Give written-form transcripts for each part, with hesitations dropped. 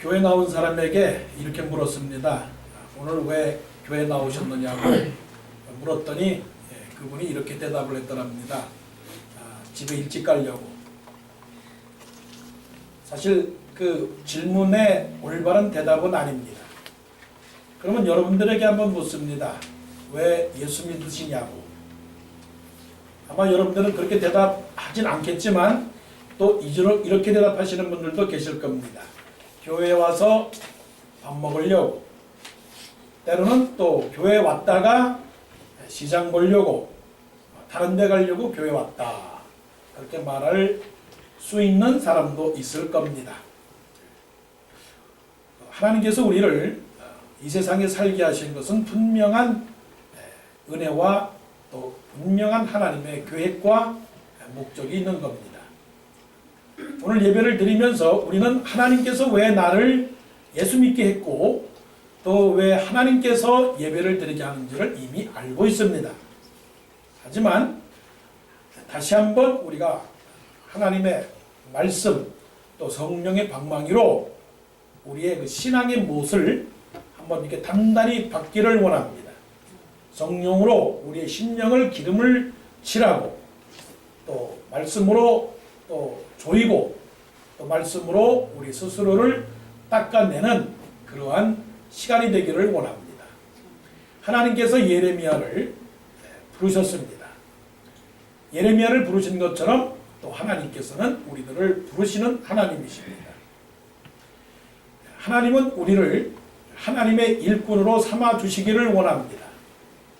교회 나온 사람에게 이렇게 물었습니다. 오늘 왜 교회 나오셨느냐고 물었더니 그분이 이렇게 대답을 했더랍니다. 집에 일찍 가려고. 사실 그 질문의 올바른 대답은 아닙니다. 그러면 여러분들에게 한번 묻습니다. 왜 예수 믿으시냐고. 아마 여러분들은 그렇게 대답하진 않겠지만 또 이렇게 대답하시는 분들도 계실 겁니다. 교회에 와서 밥 먹으려고, 때로는 또 교회에 왔다가 시장 보려고, 다른 데 가려고 교회 왔다, 그렇게 말할 수 있는 사람도 있을 겁니다. 하나님께서 우리를 이 세상에 살게 하신 것은 분명한 은혜와 또 분명한 하나님의 계획과 목적이 있는 겁니다. 오늘 예배를 드리면서 우리는 하나님께서 왜 나를 예수 믿게 했고 또 왜 하나님께서 예배를 드리게 하는지를 이미 알고 있습니다. 하지만 다시 한번 우리가 하나님의 말씀 또 성령의 방망이로 우리의 그 신앙의 못을 한번 이렇게 단단히 받기를 원합니다. 성령으로 우리의 심령을 기름을 칠하고 또 말씀으로 또 조이고 또 말씀으로 우리 스스로를 닦아내는 그러한 시간이 되기를 원합니다. 하나님께서 예레미야를 부르셨습니다. 예레미야를 부르신 것처럼 또 하나님께서는 우리들을 부르시는 하나님이십니다. 하나님은 우리를 하나님의 일꾼으로 삼아 주시기를 원합니다.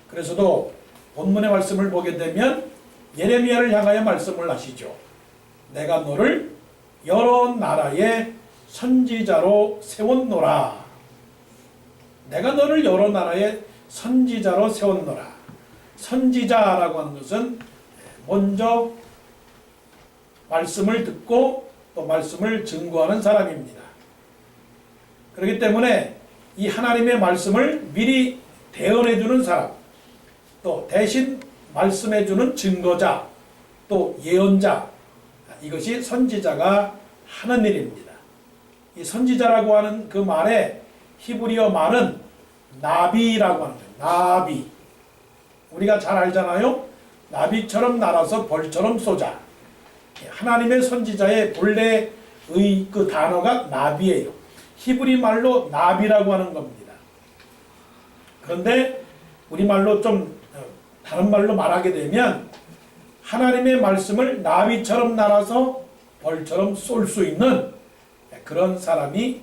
그래서도 본문의 말씀을 보게 되면 예레미야를 향하여 말씀을 하시죠. 내가 너를 여러 나라의 선지자로 세웠노라. 내가 너를 여러 나라의 선지자로 세웠노라. 선지자라고 하는 것은 먼저 말씀을 듣고 또 말씀을 증거하는 사람입니다. 그렇기 때문에 이 하나님의 말씀을 미리 대언해주는 사람, 또 대신 말씀해주는 증거자, 또 예언자, 이것이 선지자가 하는 일입니다. 이 선지자라고 하는 그 말에 히브리어 말은 나비라고 하는 거예요. 나비. 우리가 잘 알잖아요. 나비처럼 날아서 벌처럼 쏘자. 하나님의 선지자의 본래의 그 단어가 나비예요. 히브리 말로 나비라고 하는 겁니다. 그런데 우리말로 좀 다른 말로 말하게 되면 하나님의 말씀을 나비처럼 날아서 벌처럼 쏠 수 있는 그런 사람이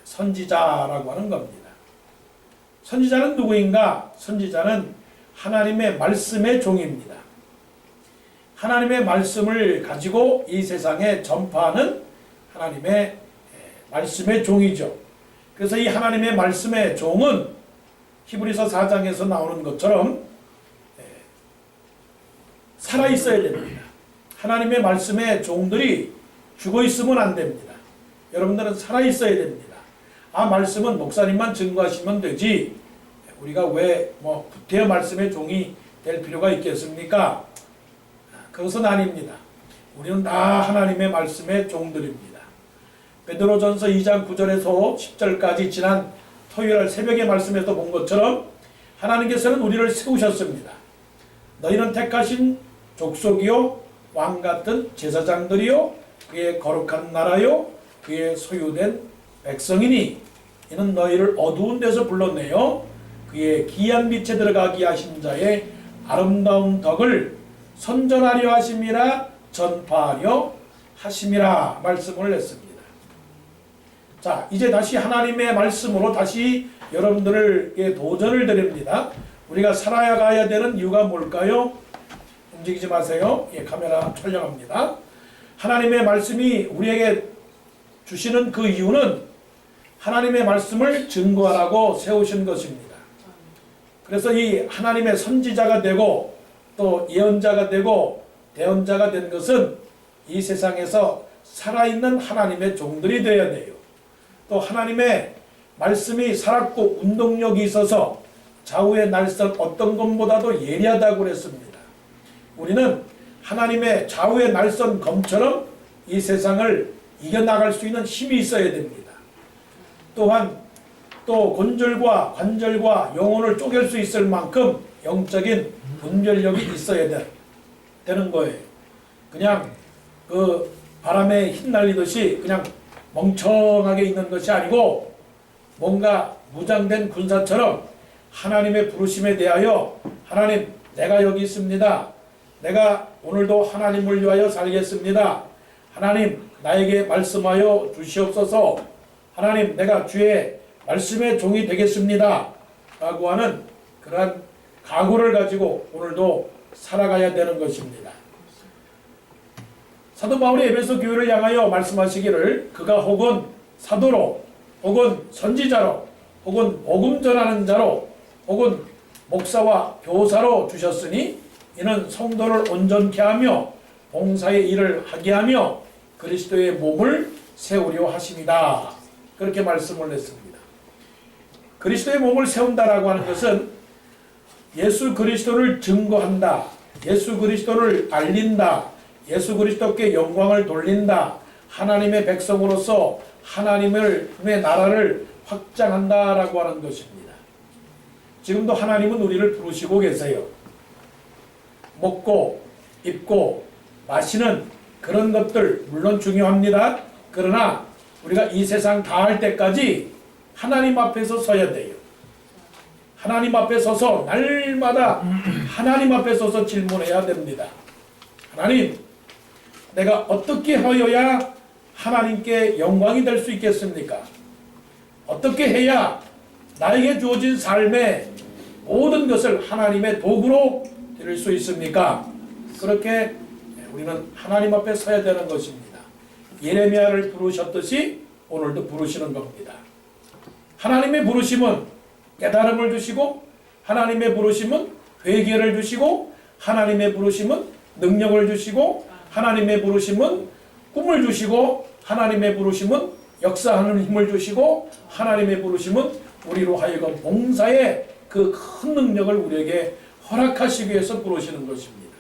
선지자라고 하는 겁니다. 선지자는 누구인가? 선지자는 하나님의 말씀의 종입니다. 하나님의 말씀을 가지고 이 세상에 전파하는 하나님의 말씀의 종이죠. 그래서 이 하나님의 말씀의 종은 히브리서 4장에서 나오는 것처럼 살아있어야 됩니다. 하나님의 말씀의 종들이 죽어 있으면 안 됩니다. 여러분들은 살아있어야 됩니다. 말씀은 목사님만 증거하시면 되지 우리가 왜 구태여 말씀의 종이 될 필요가 있겠습니까? 그것은 아닙니다. 우리는 다 하나님의 말씀의 종들입니다. 베드로전서 2장 9절에서 10절까지 지난 토요일 새벽의 말씀에서 본 것처럼 하나님께서는 우리를 세우셨습니다. 너희는 택하신 족속이요 왕같은 제사장들이요 그의 거룩한 나라요 그의 소유된 백성이니 이는 너희를 어두운 데서 불러내어 그의 귀한 빛에 들어가게 하신 자의 아름다운 덕을 선전하려 하심이라 전파하려 하심이라 말씀을 했습니다. 자, 이제 다시 하나님의 말씀으로 다시 여러분들에게 도전을 드립니다. 우리가 살아가야 되는 이유가 뭘까요? 움직이지 마세요. 카메라 촬영합니다. 하나님의 말씀이 우리에게 주시는 그 이유는 하나님의 말씀을 증거하라고 세우신 것입니다. 그래서 이 하나님의 선지자가 되고 또 예언자가 되고 대언자가 된 것은 이 세상에서 살아있는 하나님의 종들이 되어야 돼요. 또 하나님의 말씀이 살았고 운동력이 있어서 좌우의 날선 어떤 것보다도 예리하다고 그랬습니다. 우리는 하나님의 좌우의 날선 검처럼 이 세상을 이겨나갈 수 있는 힘이 있어야 됩니다. 또한 또 곤절과 관절과 영혼을 쪼갤 수 있을 만큼 영적인 분별력이 있어야 되는 거예요. 그냥 그 바람에 휘날리듯이 그냥 멍청하게 있는 것이 아니고 뭔가 무장된 군사처럼 하나님의 부르심에 대하여 하나님 내가 여기 있습니다. 내가 오늘도 하나님을 위하여 살겠습니다. 하나님 나에게 말씀하여 주시옵소서. 하나님 내가 주의 말씀의 종이 되겠습니다. 라고 하는 그러한 각오를 가지고 오늘도 살아가야 되는 것입니다. 사도 바울이 에베소 교회를 향하여 말씀하시기를 그가 혹은 사도로 혹은 선지자로 혹은 복음 전하는 자로 혹은 목사와 교사로 주셨으니 이는 성도를 온전케 하며 봉사의 일을 하게 하며 그리스도의 몸을 세우려 하심이다. 그렇게 말씀을 했습니다. 그리스도의 몸을 세운다라고 하는 것은 예수 그리스도를 증거한다. 예수 그리스도를 알린다. 예수 그리스도께 영광을 돌린다. 하나님의 백성으로서 하나님의 나라를 확장한다라고 하는 것입니다. 지금도 하나님은 우리를 부르시고 계세요. 먹고 입고 마시는 그런 것들 물론 중요합니다. 그러나 우리가 이 세상 다 할 때까지 하나님 앞에서 서야 돼요. 하나님 앞에 서서 날마다 하나님 앞에 서서 질문해야 됩니다. 하나님, 내가 어떻게 하여야 하나님께 영광이 될 수 있겠습니까? 어떻게 해야 나에게 주어진 삶의 모든 것을 하나님의 도구로 드릴 수 있습니까? 그렇게 우리는 하나님 앞에 서야 되는 것입니다. 예레미야를 부르셨듯이 오늘도 부르시는 겁니다. 하나님의 부르심은 깨달음을 주시고 하나님의 부르심은 회개를 주시고 하나님의 부르심은 능력을 주시고 하나님의 부르심은 꿈을 주시고 하나님의 부르심은 역사하는 힘을 주시고 하나님의 부르심은 우리로 하여금 봉사의 그 큰 능력을 우리에게 허락하시기 위해서 부르시는 것입니다.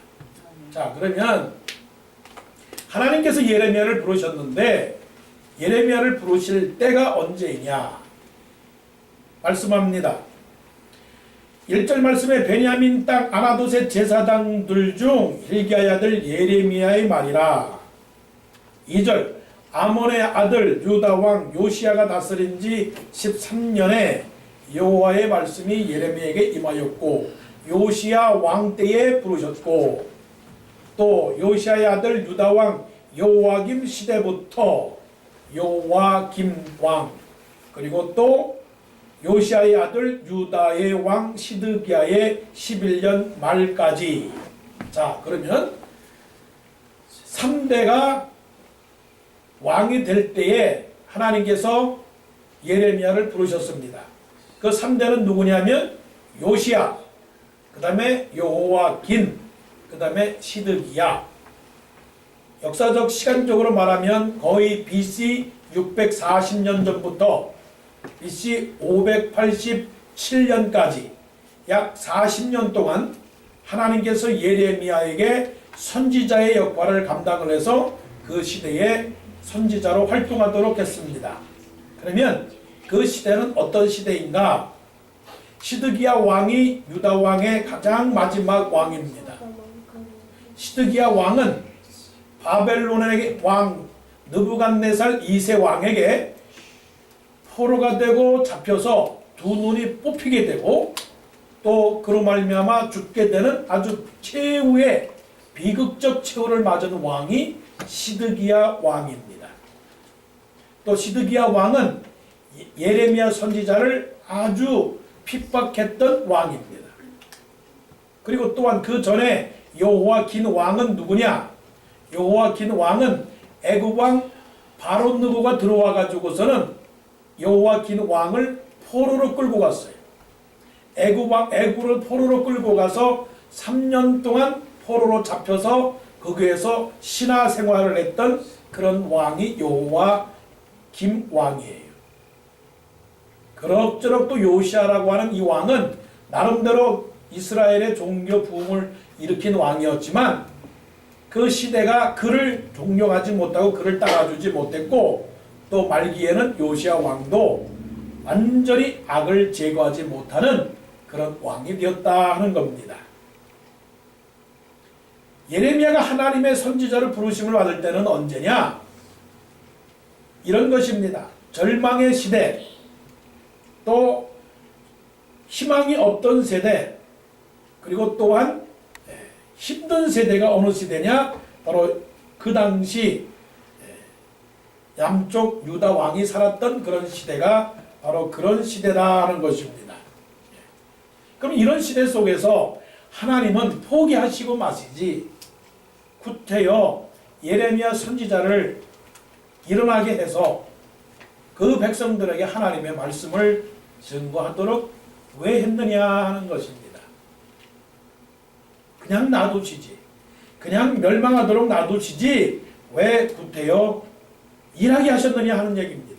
자, 그러면 하나님께서 예레미야를 부르셨는데 예레미야를 부르실 때가 언제이냐 말씀합니다. 1절 말씀에 베냐민 땅 아나돗의 제사장들 중 hilkiya의 아들 예레미야의 말이라. 2절 아몬의 아들 유다 왕 요시야가 다스린 지 13년에 여호와의 말씀이 예레미야에게 임하였고 요시야 왕 때에 부르셨고 또 요시야의 아들 유다 왕 요아김 시대부터 요아김 왕 그리고 또 요시야의 아들 유다의 왕 시드기야의 11년 말까지. 자, 그러면 3대가 왕이 될 때에 하나님께서 예레미야를 부르셨습니다. 그 3대는 누구냐면 요시야, 그 다음에 요호와긴, 그 다음에 시드기야. 역사적 시간적으로 말하면 거의 BC 640년 전부터 BC 587년까지 약 40년 동안 하나님께서 예레미야에게 선지자의 역할을 감당을 해서 그 시대에 선지자로 활동하도록 했습니다. 그러면 그 시대는 어떤 시대인가? 시드기야 왕이 유다 왕의 가장 마지막 왕입니다. 시드기야 왕은 바벨론의 왕 느부갓네살 2세 왕에게 포로가 되고 잡혀서 두 눈이 뽑히게 되고 또 그로 말미암아 죽게 되는 아주 최후의 비극적 최후를 맞은 왕이 시드기야 왕입니다. 또 시드기야 왕은 예레미야 선지자를 아주 핍박했던 왕입니다. 그리고 또한 그 전에 여호와긴 왕은 누구냐? 여호와긴 왕은 애굽 왕 바론 느고가 들어와 가지고서는 여호와긴 왕을 포로로 끌고 갔어요. 애굽으로 포로로 끌고 가서 3년 동안 포로로 잡혀서 거기에서 신하 생활을 했던 그런 왕이 여호와김 왕이에요. 그럭저럭 또 요시야라고 하는 이 왕은 나름대로 이스라엘의 종교 부흥을 일으킨 왕이었지만 그 시대가 그를 존경하지 못하고 그를 따라주지 못했고 또 말기에는 요시야 왕도 완전히 악을 제거하지 못하는 그런 왕이 되었다 하는 겁니다. 예레미야가 하나님의 선지자를 부르심을 받을 때는 언제냐? 이런 것입니다. 절망의 시대, 또 희망이 없던 세대, 그리고 또한 힘든 세대가 어느 시대냐? 바로 그 당시 양쪽 유다 왕이 살았던 그런 시대가 바로 그런 시대라는 것입니다. 그럼 이런 시대 속에서 하나님은 포기하시고 마시지 구태여 예레미야 선지자를 일어나게 해서 그 백성들에게 하나님의 말씀을 증거하도록 왜 했느냐 하는 것입니다. 그냥 놔두시지, 그냥 멸망하도록 놔두시지 왜 구태여 일하게 하셨느냐 하는 얘기입니다.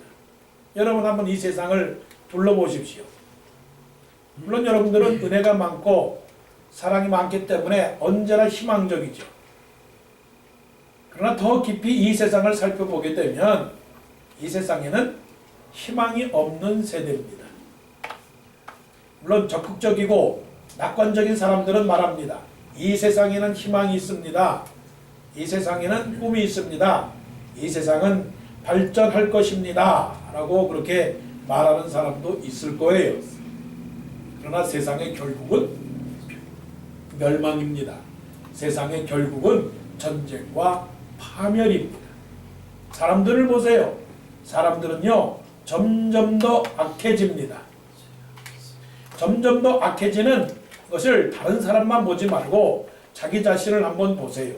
여러분 한번 이 세상을 둘러보십시오. 물론 여러분들은 은혜가 많고 사랑이 많기 때문에 언제나 희망적이죠. 그러나 더 깊이 이 세상을 살펴보게 되면 이 세상에는 희망이 없는 세대입니다. 물론 적극적이고 낙관적인 사람들은 말합니다. 이 세상에는 희망이 있습니다. 이 세상에는 꿈이 있습니다. 이 세상은 발전할 것입니다. 라고 그렇게 말하는 사람도 있을 거예요. 그러나 세상의 결국은 멸망입니다. 세상의 결국은 전쟁과 파멸입니다. 사람들을 보세요. 사람들은요 점점 더 악해집니다. 점점 더 악해지는 것을 다른 사람만 보지 말고 자기 자신을 한번 보세요.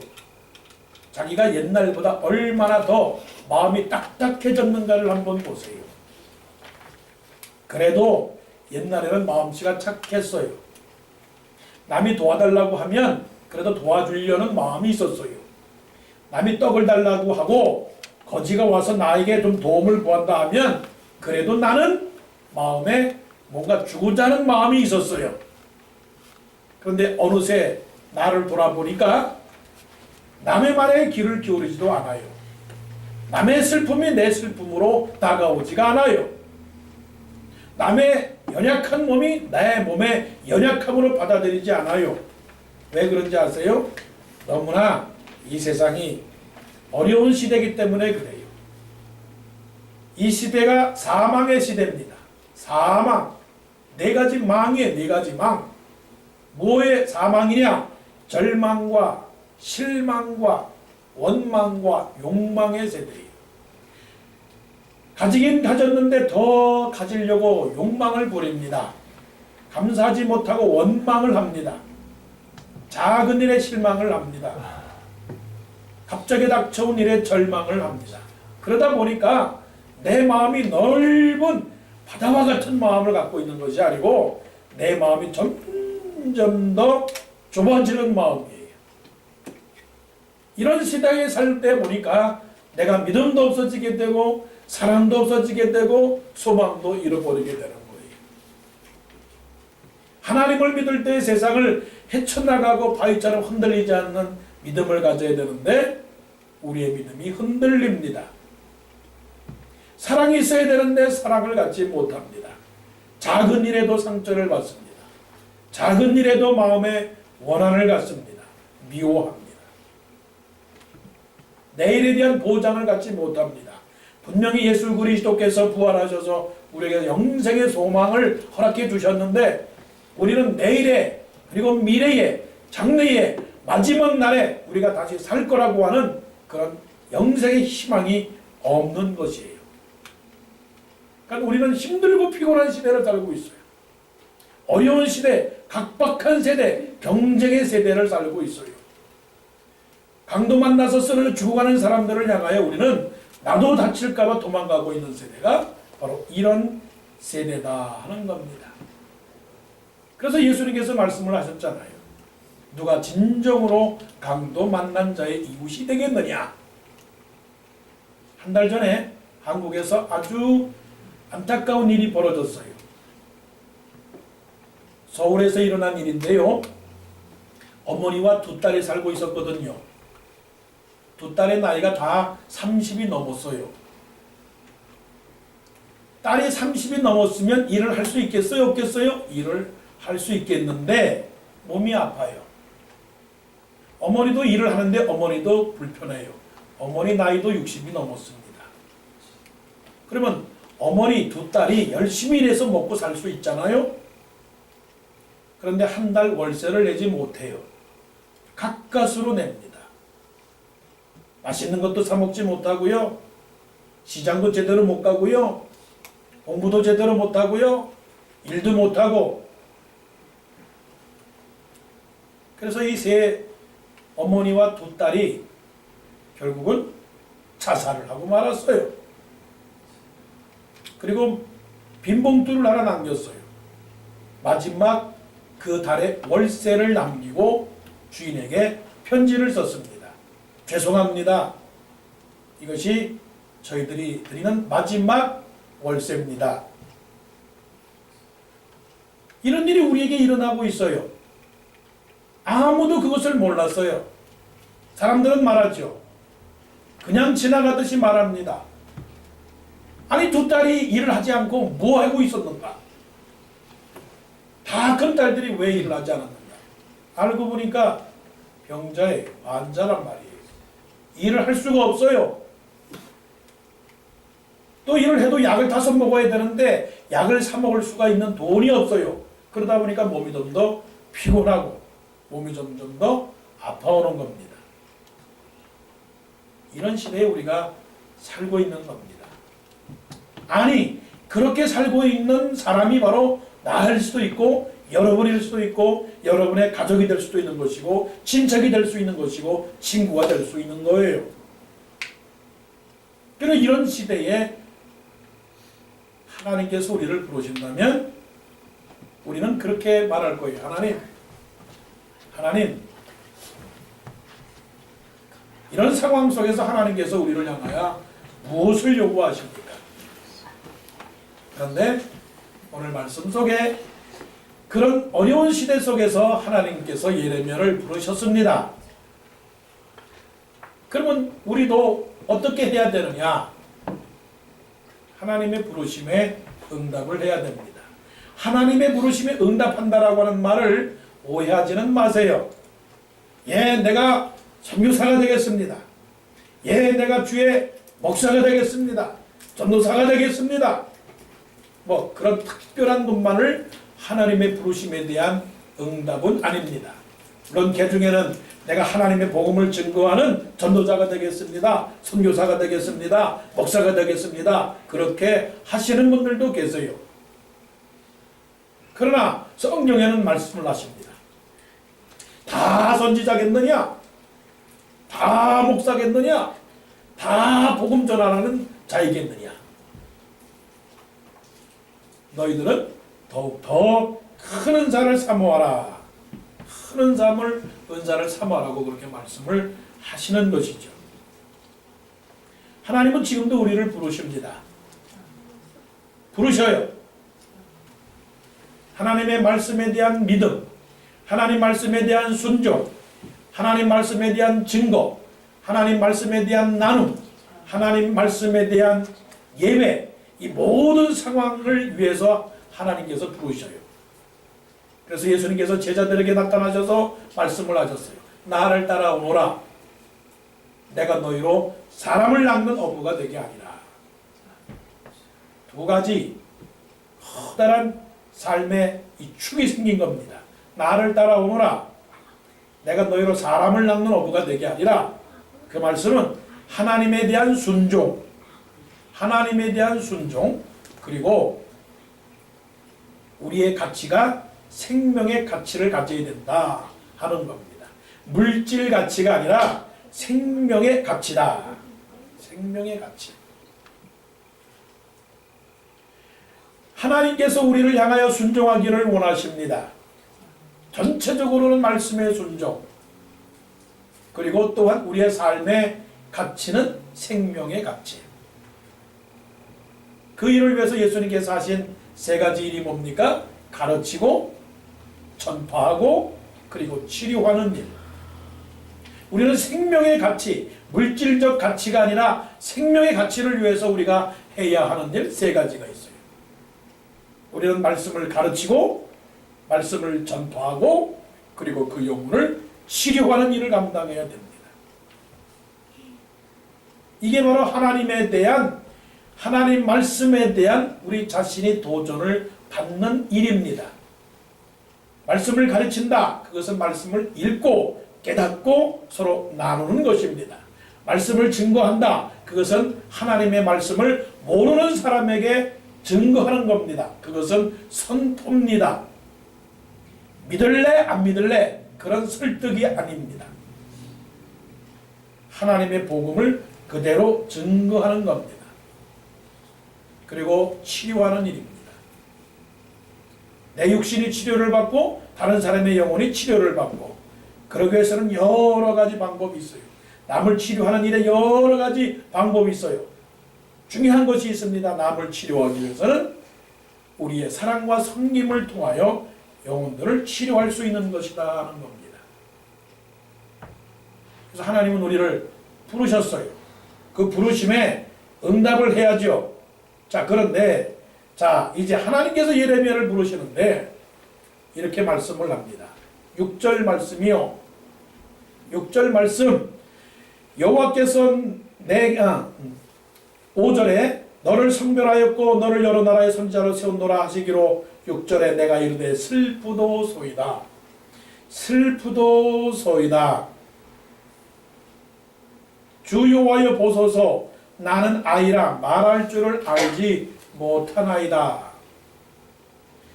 자기가 옛날보다 얼마나 더 마음이 딱딱해졌는가를 한번 보세요. 그래도 옛날에는 마음씨가 착했어요. 남이 도와달라고 하면 그래도 도와주려는 마음이 있었어요. 남이 떡을 달라고 하고 거지가 와서 나에게 좀 도움을 구한다 하면 그래도 나는 마음에 뭔가 주고자 하는 마음이 있었어요. 그런데 어느새 나를 돌아보니까 남의 말에 귀를 기울이지도 않아요. 남의 슬픔이 내 슬픔으로 다가오지가 않아요. 남의 연약한 몸이 내 몸의 연약함으로 받아들이지 않아요. 왜 그런지 아세요? 너무나 이 세상이 어려운 시대이기 때문에 그래요. 이 시대가 사망의 시대입니다. 사망. 네 가지 망이에요. 네 가지 망. 뭐의 사망이냐? 절망과 실망과 원망과 욕망의 세대예요. 가지긴 가졌는데 더 가지려고 욕망을 부립니다. 감사하지 못하고 원망을 합니다. 작은 일에 실망을 합니다. 갑자기 닥쳐온 일에 절망을 합니다. 그러다 보니까 내 마음이 넓은 바다와 같은 마음을 갖고 있는 것이 아니고 내 마음이 점점 더 좁아지는 마음이에요. 이런 시대에 살 때 보니까 내가 믿음도 없어지게 되고 사랑도 없어지게 되고 소망도 잃어버리게 되는 거예요. 하나님을 믿을 때 세상을 헤쳐나가고 바위처럼 흔들리지 않는 믿음을 가져야 되는데 우리의 믿음이 흔들립니다. 사랑이 있어야 되는데 사랑을 갖지 못합니다. 작은 일에도 상처를 받습니다. 작은 일에도 마음에 원한을 갖습니다. 미워합니다. 내일에 대한 보장을 갖지 못합니다. 분명히 예수 그리스도께서 부활하셔서 우리에게 영생의 소망을 허락해 주셨는데 우리는 내일에 그리고 미래에 장래에 마지막 날에 우리가 다시 살 거라고 하는 그런 영생의 희망이 없는 것이에요. 그러니까 우리는 힘들고 피곤한 시대를 살고 있어요. 어려운 시대, 각박한 세대, 경쟁의 세대를 살고 있어요. 강도 만나서 쓰러져 죽어가는 사람들을 향하여 우리는 나도 다칠까봐 도망가고 있는 세대가 바로 이런 세대다 하는 겁니다. 그래서 예수님께서 말씀을 하셨잖아요. 누가 진정으로 강도 만난 자의 이웃이 되겠느냐. 한 달 전에 한국에서 아주 안타까운 일이 벌어졌어요. 서울에서 일어난 일인데요. 어머니와 두 딸이 살고 있었거든요. 두 딸의 나이가 다 30이 넘었어요. 딸이 30이 넘었으면 일을 할 수 있겠어요? 없겠어요? 일을 할 수 있겠는데 몸이 아파요. 어머니도 일을 하는데 어머니도 불편해요. 어머니 나이도 60이 넘었습니다. 그러면 어머니 두 딸이 열심히 일해서 먹고 살 수 있잖아요. 그런데 한 달 월세를 내지 못해요. 가까스로 냅니다. 맛있는 것도 사 먹지 못하고요. 시장도 제대로 못 가고요. 공부도 제대로 못하고요. 일도 못하고. 그래서 이 세 어머니와 두 딸이 결국은 자살을 하고 말았어요. 그리고 빈봉투를 하나 남겼어요. 마지막 그 달에 월세를 남기고 주인에게 편지를 썼습니다. 죄송합니다. 이것이 저희들이 드리는 마지막 월세입니다. 이런 일이 우리에게 일어나고 있어요. 아무도 그것을 몰랐어요. 사람들은 말하죠. 그냥 지나가듯이 말합니다. 아니 두 딸이 일을 하지 않고 뭐 하고 있었는가? 다 큰 딸들이 왜 일을 하지 않았는가? 알고 보니까 병자의 환자란 말이에요. 일을 할 수가 없어요. 또 일을 해도 약을 5 먹어야 되는데 약을 사 먹을 수가 있는 돈이 없어요. 그러다 보니까 몸이 좀 더 피곤하고 몸이 점점 더 아파오는 겁니다. 이런 시대에 우리가 살고 있는 겁니다. 아니 그렇게 살고 있는 사람이 바로 나일 수도 있고 여러분일 수도 있고 여러분의 가족이 될 수도 있는 것이고 친척이 될 수 있는 것이고 친구가 될 수 있는 거예요. 그래서 이런 시대에 하나님께서 우리를 부르신다면 우리는 그렇게 말할 거예요. 하나님, 이런 상황 속에서 하나님께서 우리를 향하여 무엇을 요구하십니까? 그런데 오늘 말씀 속에 그런 어려운 시대 속에서 하나님께서 예레미야를 부르셨습니다. 그러면 우리도 어떻게 해야 되느냐? 하나님의 부르심에 응답을 해야 됩니다. 하나님의 부르심에 응답한다라고 하는 말을 오해하지는 마세요. 예, 내가 선교사가 되겠습니다. 예, 내가 주의 목사가 되겠습니다. 전도사가 되겠습니다. 뭐 그런 특별한 것만을 하나님의 부르심에 대한 응답은 아닙니다. 물론 그 중에는 내가 하나님의 복음을 증거하는 전도자가 되겠습니다. 선교사가 되겠습니다. 목사가 되겠습니다. 그렇게 하시는 분들도 계세요. 그러나 성경에는 말씀을 하십니다. 다 선지자겠느냐? 다 목사겠느냐? 다 복음 전하는 자이겠느냐? 너희들은 더욱더 큰 은사를 사모하라. 큰 은사를 사모하라고 그렇게 말씀을 하시는 것이죠. 하나님은 지금도 우리를 부르십니다. 부르셔요. 하나님의 말씀에 대한 믿음, 하나님 말씀에 대한 순종, 하나님 말씀에 대한 증거, 하나님 말씀에 대한 나눔, 하나님 말씀에 대한 예배, 이 모든 상황을 위해서 하나님께서 부르셔요. 그래서 예수님께서 제자들에게 나타나셔서 말씀을 하셨어요. 나를 따라오너라. 내가 너희로 사람을 낚는 어부가 되게 하리라. 두 가지 커다란 삶의 이 축이 생긴 겁니다. 나를 따라오너라. 내가 너희로 사람을 낚는 어부가 되게 하리라. 그 말씀은 하나님에 대한 순종, 하나님에 대한 순종, 그리고 우리의 가치가 생명의 가치를 가져야 된다 하는 겁니다. 물질 가치가 아니라 생명의 가치다. 생명의 가치. 하나님께서 우리를 향하여 순종하기를 원하십니다. 전체적으로는 말씀의 순종, 그리고 또한 우리의 삶의 가치는 생명의 가치. 그 일을 위해서 예수님께서 하신 3가지 일이 뭡니까? 가르치고, 전파하고, 그리고 치료하는 일. 우리는 생명의 가치, 물질적 가치가 아니라 생명의 가치를 위해서 우리가 해야 하는 일 3가지가 있어요. 우리는 말씀을 가르치고 말씀을 전파하고 그리고 그 영혼을 치료하는 일을 감당해야 됩니다. 이게 바로 하나님에 대한 하나님 말씀에 대한 우리 자신이 도전을 받는 일입니다. 말씀을 가르친다. 그것은 말씀을 읽고 깨닫고 서로 나누는 것입니다. 말씀을 증거한다. 그것은 하나님의 말씀을 모르는 사람에게 증거하는 겁니다. 그것은 선포입니다. 믿을래 안 믿을래 그런 설득이 아닙니다. 하나님의 복음을 그대로 증거하는 겁니다. 그리고 치료하는 일입니다. 내 육신이 치료를 받고 다른 사람의 영혼이 치료를 받고 그러기 위해서는 여러 가지 방법이 있어요. 남을 치료하는 일에 여러 가지 방법이 있어요. 중요한 것이 있습니다. 남을 치료하기 위해서는 우리의 사랑과 섬김을 통하여 영혼들을 치료할 수 있는 것이다 하는 겁니다. 그래서 하나님은 우리를 부르셨어요. 그 부르심에 응답을 해야죠. 자, 그런데 자, 이제 하나님께서 예레미야를 부르시는데 이렇게 말씀을 합니다. 6절 말씀이요. 6절 말씀 여호와께서 5절에 너를 성별하였고 너를 여러 나라의 선지자로 세웠노라 하시기로 6절에 내가 이르되 슬프도소이다. 슬프도소이다. 주 여호와여 보소서 나는 아이라 말할 줄을 알지 못하나이다.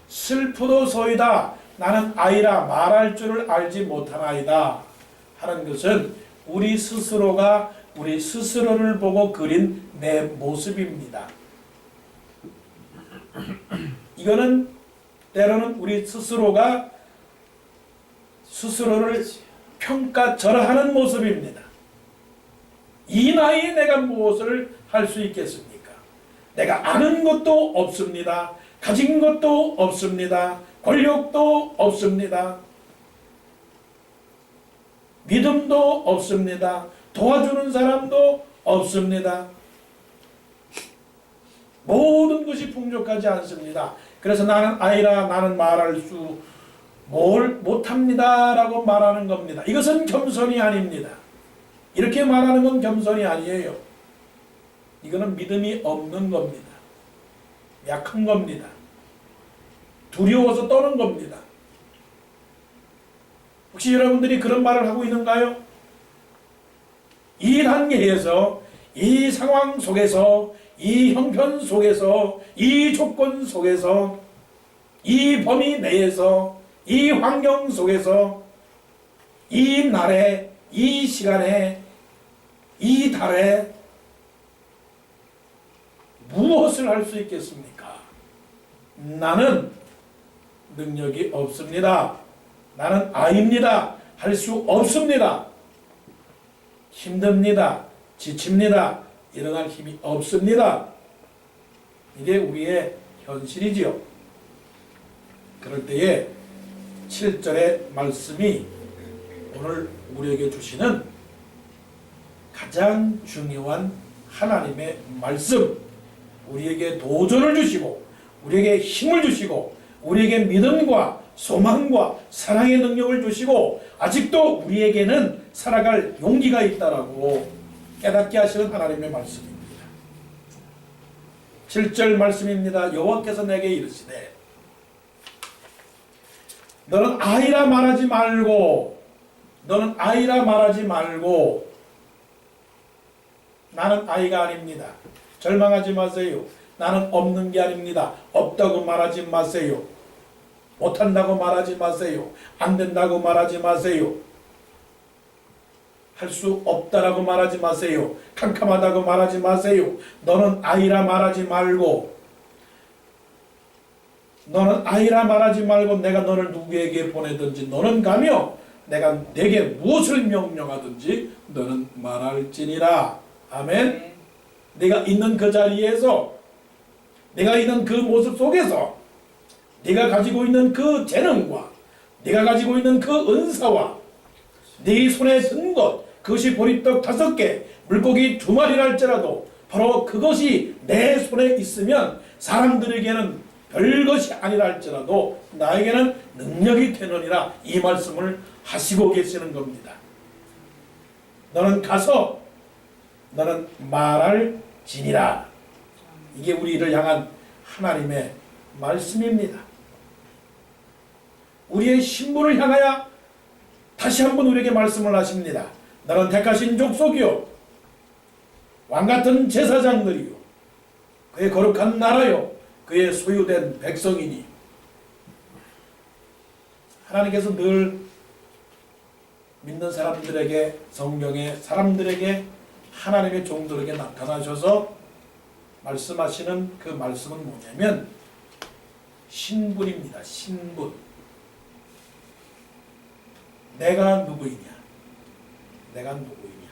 슬프도소이다. 나는 아이라 말할 줄을 알지 못하나이다. 하는 것은 우리 스스로가 우리 스스로를 보고 그린 내 모습입니다. 이거는 때로는 우리 스스로가 스스로를 평가절하하는 모습입니다. 이 나이에 내가 무엇을 할 수 있겠습니까? 내가 아는 것도 없습니다. 가진 것도 없습니다. 권력도 없습니다. 믿음도 없습니다. 도와주는 사람도 없습니다. 모든 것이 풍족하지 않습니다. 그래서 나는 아이라 나는 말할 수 뭘 못합니다 라고 말하는 겁니다. 이것은 겸손이 아닙니다. 이렇게 말하는 건 겸손이 아니에요. 이거는 믿음이 없는 겁니다. 약한 겁니다. 두려워서 떠는 겁니다. 혹시 여러분들이 그런 말을 하고 있는가요? 이 단계에서 이 상황 속에서 이 형편 속에서 이 조건 속에서 이 범위 내에서 이 환경 속에서 이 날에 이 시간에 이 달에 무엇을 할 수 있겠습니까? 나는 능력이 없습니다. 나는 아입니다. 할 수 없습니다. 힘듭니다. 지칩니다. 일어날 힘이 없습니다. 이게 우리의 현실이지요. 그럴 때에 7절의 말씀이 오늘 우리에게 주시는 가장 중요한 하나님의 말씀, 우리에게 도전을 주시고 우리에게 힘을 주시고 우리에게 믿음과 소망과 사랑의 능력을 주시고 아직도 우리에게는 살아갈 용기가 있다라고 깨닫게 하시는 하나님의 말씀입니다. 7절 말씀입니다. 여호와께서 내게 이르시되 너는 아이라 말하지 말고 너는 아이라 말하지 말고 나는 아이가 아닙니다. 절망하지 마세요. 나는 없는 게 아닙니다. 없다고 말하지 마세요. 못한다고 말하지 마세요. 안 된다고 말하지 마세요. 할 수 없다라고 말하지 마세요. 캄캄하다고 말하지 마세요. 너는 아이라 말하지 말고 너는 아이라 말하지 말고 내가 너를 누구에게 보내든지 너는 가며 내가 내게 무엇을 명령하든지 너는 말할지니라. 아멘. 네가 있는 그 자리에서 네가 있는 그 모습 속에서 네가 가지고 있는 그 재능과 네가 가지고 있는 그 은사와 네 손에 든 것 그것이 보리떡 5개 물고기 2마리랄지라도 바로 그것이 내 손에 있으면 사람들에게는 별것이 아니라 할지라도 나에게는 능력이 되느니라 이 말씀을 하시고 계시는 겁니다. 너는 가서 너는 말할지니라. 이게 우리를 향한 하나님의 말씀입니다. 우리의 신분을 향하여 다시 한번 우리에게 말씀을 하십니다. 너는 택하신 족속이요 왕같은 제사장들이요 그의 거룩한 나라요 그의 소유된 백성이니. 하나님께서 늘 믿는 사람들에게, 성경의 사람들에게, 하나님의 종들에게 나타나셔서 말씀하시는 그 말씀은 뭐냐면 신분입니다. 신분. 내가 누구이냐? 내가 누구이냐?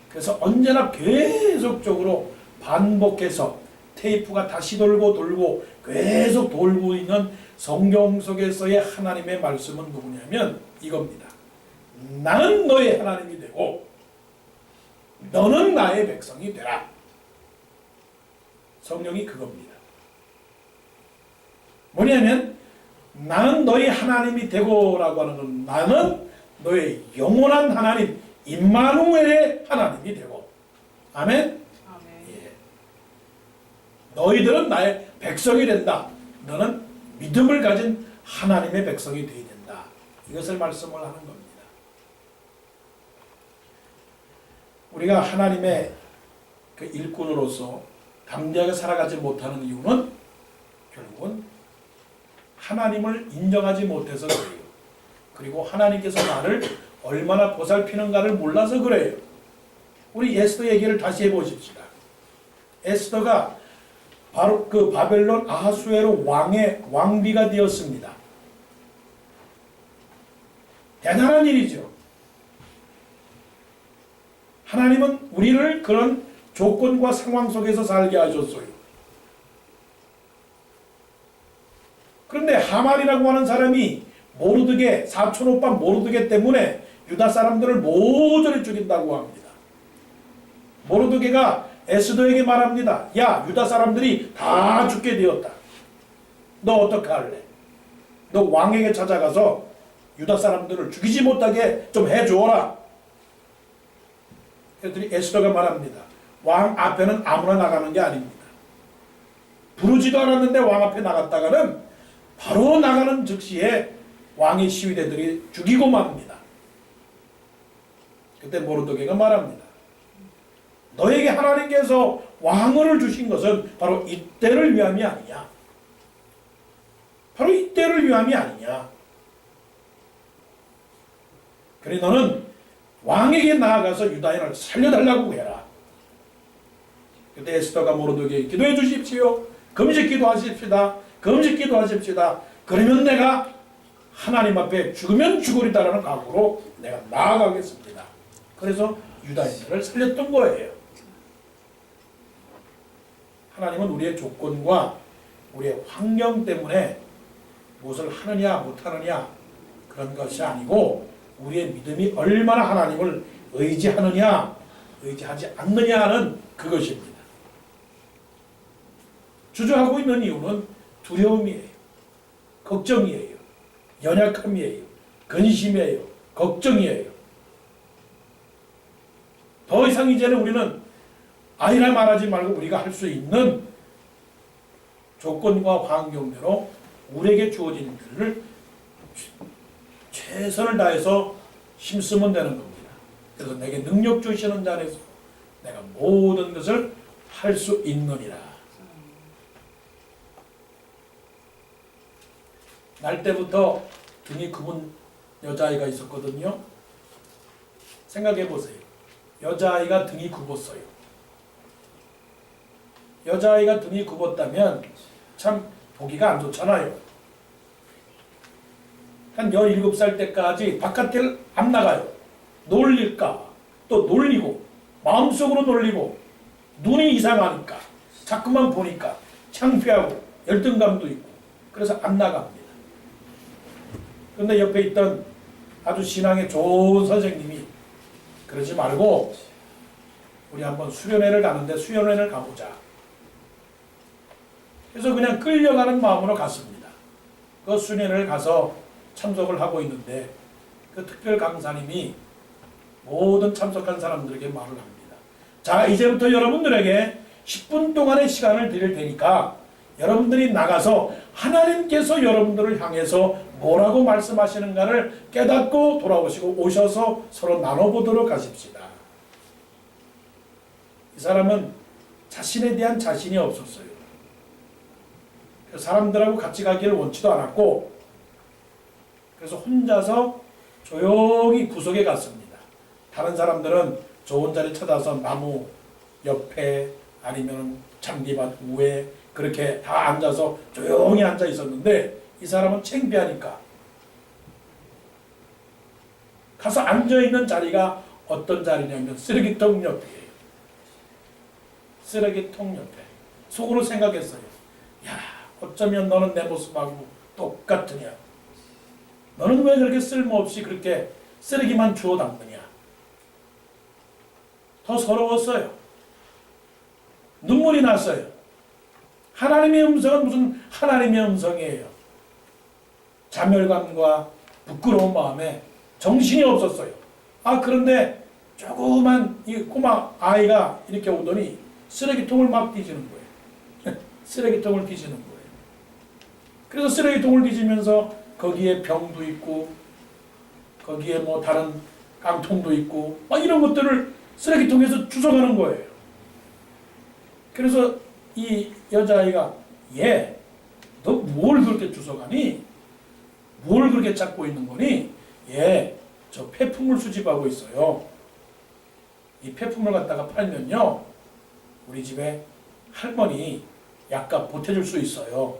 그래서 언제나 계속적으로 반복해서 테이프가 다시 돌고 계속 돌고 있는 성경 속에서의 하나님의 말씀은 누구냐면 이겁니다. 나는 너의 하나님이 되고 너는 나의 백성이 되라. 성령이 그겁니다. 뭐냐면 나는 너의 하나님이 되고라고 하는 건 나는 너의 영원한 하나님 임마누엘의 하나님이 되고. 아멘? 예. 너희들은 나의 백성이 된다. 너는 믿음을 가진 하나님의 백성이 되어야 된다. 이것을 말씀을 하는 겁니다. 우리가 하나님의 그 일꾼으로서 담대하게 살아가지 못하는 이유는 결국은 하나님을 인정하지 못해서 그래요. 그리고 하나님께서 나를 얼마나 보살피는가를 몰라서 그래요. 우리 에스더 얘기를 다시 해보십시다. 에스더가 바로 그 바벨론 아하수에로 왕의 왕비가 되었습니다. 대단한 일이죠. 하나님은 우리를 그런 조건과 상황 속에서 살게 하셨어요. 그런데 하만이라고 하는 사람이 모르드게, 사촌오빠 모르드게 때문에 유다 사람들을 모조리 죽인다고 합니다. 모르드게가 에스더에게 말합니다. 야, 유다 사람들이 다 죽게 되었다. 너 어떻게 할래? 너 왕에게 찾아가서 유다 사람들을 죽이지 못하게 좀 해줘라. 그랬더니 에스더가 말합니다. 왕 앞에는 아무나 나가는 게 아닙니다. 부르지도 않았는데 왕 앞에 나갔다가는 바로 나가는 즉시에 왕의 시위대들이 죽이고 맙니다. 그때 모르드게가 말합니다. 너에게 하나님께서 왕을 주신 것은 바로 이때를 위함이 아니냐. 바로 이때를 위함이 아니냐. 그래 너는 왕에게 나아가서 유다인을 살려달라고 해라. 그때 에스더가 모르드게에게 기도해 주십시오. 금식 기도하십시다. 금식 기도하십시다. 그러면 내가 하나님 앞에 죽으면 죽으리다라는 각오로 내가 나아가겠습니다. 그래서 유다인들을 살렸던 거예요. 하나님은 우리의 조건과 우리의 환경 때문에 무엇을 하느냐 못하느냐 그런 것이 아니고 우리의 믿음이 얼마나 하나님을 의지하느냐 의지하지 않느냐 하는 그것입니다. 주저하고 있는 이유는 두려움이에요. 걱정이에요. 연약함이에요. 근심이에요. 걱정이에요. 더 이상 이제는 우리는 아니라 말하지 말고 우리가 할 수 있는 조건과 환경대로 우리에게 주어진 일을 최선을 다해서 힘쓰면 되는 겁니다. 그래서 내게 능력 주시는 자 안에서 내가 모든 것을 할 수 있느니라. 날 때부터 등이 굽은 여자아이가 있었거든요. 생각해 보세요. 여자아이가 등이 굽었어요. 여자아이가 등이 굽었다면 참 보기가 안 좋잖아요. 한 17살 때까지 바깥을 안 나가요. 놀릴까 또 놀리고 마음속으로 놀리고 눈이 이상하니까 자꾸만 보니까 창피하고 열등감도 있고 그래서 안 나갑니다. 그런데 옆에 있던 아주 신앙에 좋은 선생님이 그러지 말고 우리 한번 수련회를 가는데 수련회를 가보자. 그래서 그냥 끌려가는 마음으로 갔습니다. 그 수련회를 가서 참석을 하고 있는데 그 특별 강사님이 모든 참석한 사람들에게 말을 합니다. 자, 이제부터 여러분들에게 10분 동안의 시간을 드릴 테니까 여러분들이 나가서 하나님께서 여러분들을 향해서 뭐라고 말씀하시는가를 깨닫고 돌아오시고 오셔서 서로 나눠보도록 하십시다. 이 사람은 자신에 대한 자신이 없었어요. 사람들하고 같이 가기를 원치도 않았고 그래서 혼자서 조용히 구석에 갔습니다. 다른 사람들은 좋은 자리 찾아서 나무 옆에 아니면 잔디밭 위에 그렇게 다 앉아서 조용히 앉아 있었는데 이 사람은 창피하니까 가서 앉아있는 자리가 어떤 자리냐면 쓰레기통 옆이에요. 쓰레기통 옆에. 속으로 생각했어요. 야, 어쩌면 너는 내 모습하고 똑같으냐. 너는 왜 그렇게 쓸모없이 그렇게 쓰레기만 주워 담느냐. 더 서러웠어요. 눈물이 났어요. 하나님의 음성은 무슨 하나님의 음성이에요. 자멸감과 부끄러운 마음에 정신이 없었어요. 아, 그런데 조그만 이 꼬마 아이가 이렇게 오더니 쓰레기통을 막 뒤지는 거예요. 쓰레기통을 뒤지는 거예요. 그래서 쓰레기통을 뒤지면서 거기에 병도 있고 거기에 뭐 다른 깡통도 있고 막 이런 것들을 쓰레기통에서 주워가는 거예요. 그래서 이 여자아이가 얘, 너 뭘 그렇게 주워가니? 뭘 그렇게 찾고 있는 거니? 얘, 저 폐품을 수집하고 있어요. 이 폐품을 갖다가 팔면요 우리 집에 할머니 약값 보태줄 수 있어요.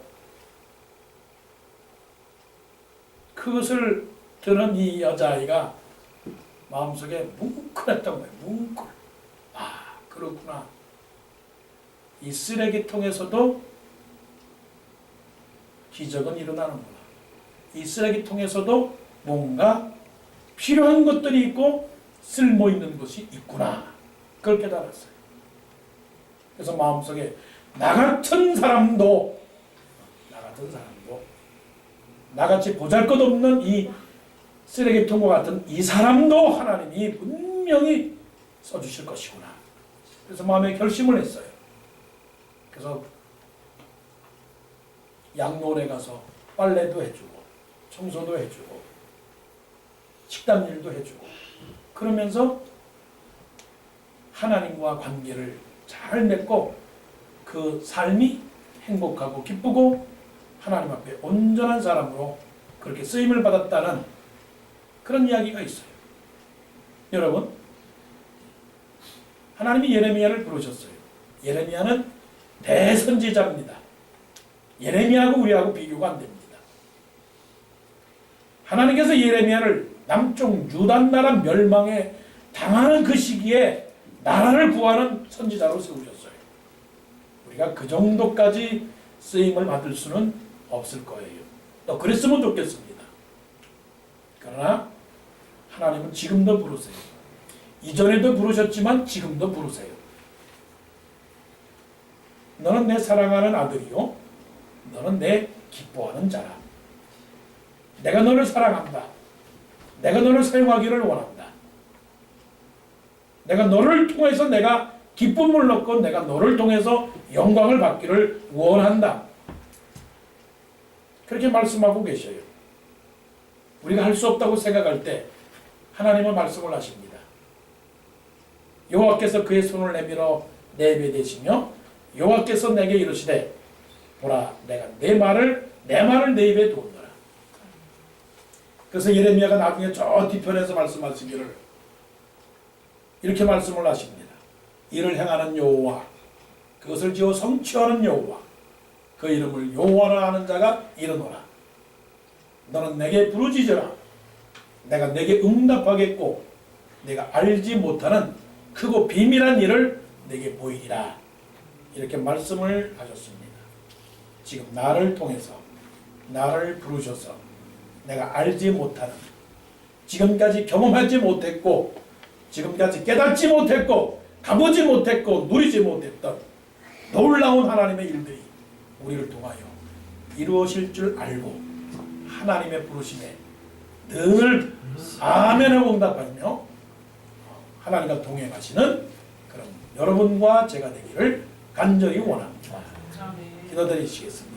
그것을 들은 이 여자아이가 마음속에 뭉클했던 거예요. 뭉클. 아, 그렇구나. 이 쓰레기통에서도 기적은 일어나는구나. 이 쓰레기통에서도 뭔가 필요한 것들이 있고 쓸모 있는 것이 있구나. 그걸 깨달았어요. 그래서 마음속에 나 같은 사람도 나같이 보잘것없는 이 쓰레기통과 같은 이 사람도 하나님이 분명히 써주실 것이구나. 그래서 마음에 결심을 했어요. 그래서 양로원에 가서 빨래도 해주고 청소도 해주고 식당 일도 해주고 그러면서 하나님과 관계를 잘 맺고 그 삶이 행복하고 기쁘고 하나님 앞에 온전한 사람으로 그렇게 쓰임을 받았다는 그런 이야기가 있어요. 여러분, 하나님이 예레미야를 부르셨어요. 예레미야는 대선지자입니다. 예레미야하고 우리하고 비교가 안 됩니다. 하나님께서 예레미야를 남쪽 유다 나라 멸망에 당하는 그 시기에 나라를 구하는 선지자로 세우셨어요. 우리가 그 정도까지 쓰임을 받을 수는 없을 거예요. 또 그랬으면 좋겠습니다. 그러나 하나님은 지금도 부르세요. 이전에도 부르셨지만 지금도 부르세요. 너는 내 사랑하는 아들이요 너는 내 기뻐하는 자라. 내가 너를 사랑한다. 내가 너를 사용하기를 원한다. 내가 너를 통해서 내가 기쁨을 얻고 내가 너를 통해서 영광을 받기를 원한다. 그렇게 말씀하고 계셔요. 우리가 할 수 없다고 생각할 때 하나님은 말씀을 하십니다. 여호와께서 그의 손을 내밀어 내 입에 대시며 여호와께서 내게 이르시되 보라 내가 내 말을 내 입에 두었노라. 그래서 예레미야가 나중에 저 뒤편에서 말씀하시기를 이렇게 말씀을 하십니다. 이를 행하는 여호와 그것을 지어 성취하는 여호와 그 이름을 여호와라 하는 자가 이르노라. 너는 내게 부르짖으라. 내가 내게 응답하겠고 내가 알지 못하는 크고 비밀한 일을 내게 보이리라. 이렇게 말씀을 하셨습니다. 지금 나를 통해서 나를 부르셔서 내가 알지 못하는 지금까지 경험하지 못했고 지금까지 깨닫지 못했고 가보지 못했고 누리지 못했던 놀라운 하나님의 일들이 우리를 통하여 이루어질 줄 알고 하나님의 부르심에 늘 아멘하고 응답하며 하나님과 동행하시는 그런 여러분과 제가 되기를 간절히 원합니다. 기도드리시겠습니다.